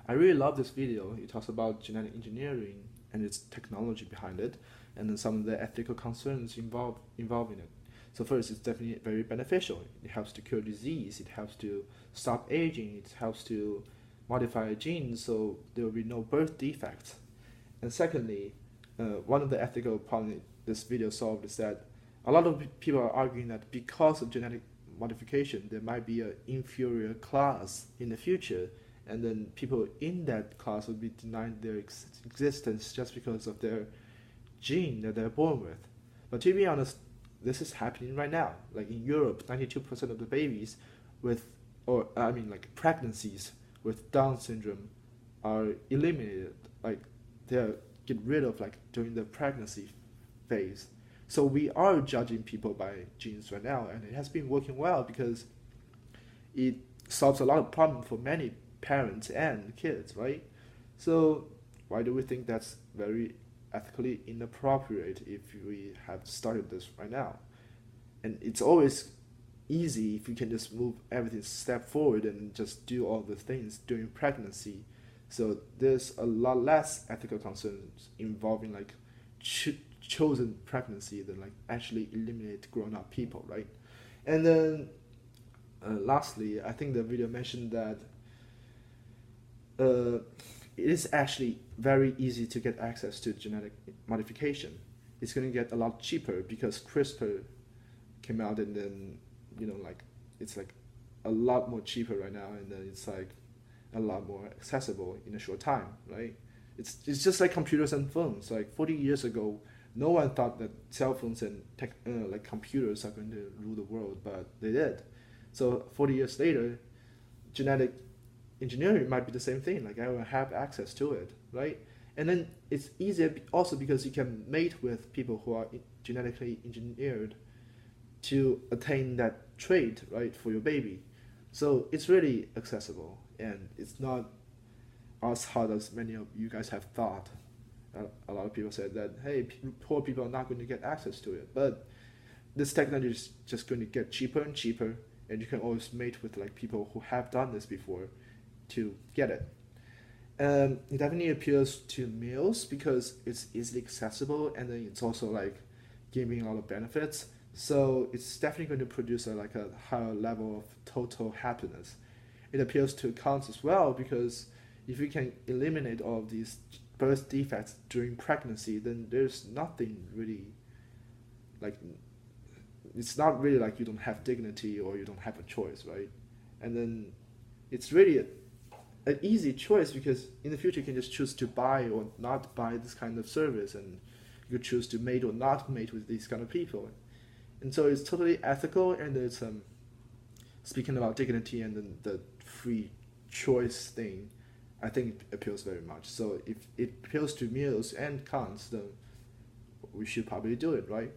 I really love this video. It talks about genetic engineering and its technology behind it, and then some of the ethical concerns involved in it. So first, it's definitely very beneficial. It helps to cure disease. It helps to stop aging. It helps to modify genes so there will be no birth defects. And secondly, one of the ethical problems this video solved is that a lot of people are arguing that because of genetic modification, there might be an inferior class in the future, and then people in that class would be denied their existence just because of their gene that they're born with. But to be honest, this is happening right now. Like in Europe, 92% of the babies with, or I mean, like pregnancies with Down syndrome are eliminated. Like they're get rid of like during the pregnancy phase. So we are judging people by genes right now, and it has been working well because it solves a lot of problems for many parents and kids, right? So why do we think that's very ethically inappropriate if we have started this right now? And it's always easy if you can just move everything step forward and just do all the things during pregnancy. So there's a lot less ethical concerns involving like chosen pregnancy than like actually eliminate grown up people, right? And then lastly, I think the video mentioned that uh, it is actually very easy to get access to genetic modification. It's going to get a lot cheaper because CRISPR came out, and then like it's like a lot more cheaper right now, and then it's like a lot more accessible in a short time, right? It's just like computers and phones. Like 40 years ago, no one thought that cell phones and like computers are going to rule the world, but they did. So 40 years later, genetic engineering might be the same thing. Like I will have access to it, right? And then it's easier also because you can mate with people who are genetically engineered to attain that trait, right, for your baby. So it's really accessible, and it's not as hard as many of you guys have thought. A lot of people said that, hey, poor people are not going to get access to it, but this technology is just going to get cheaper and cheaper, and you can always mate with like people who have done this before to get it. It definitely appeals to males because it's easily accessible, and then it's also like giving a lot of benefits. So it's definitely going to produce like a higher level of total happiness. It appeals to cons as well because if you can eliminate all of these birth defects during pregnancy, then there's nothing really like it's not really like you don't have dignity or you don't have a choice, right? And then it's really an easy choice because in the future you can just choose to buy or not buy this kind of service, and you could choose to mate or not mate with these kind of people. And so it's totally ethical, and it's speaking about dignity and then the free choice thing, I think it appeals very much. So if it appeals to males and cons, then we should probably do it, right?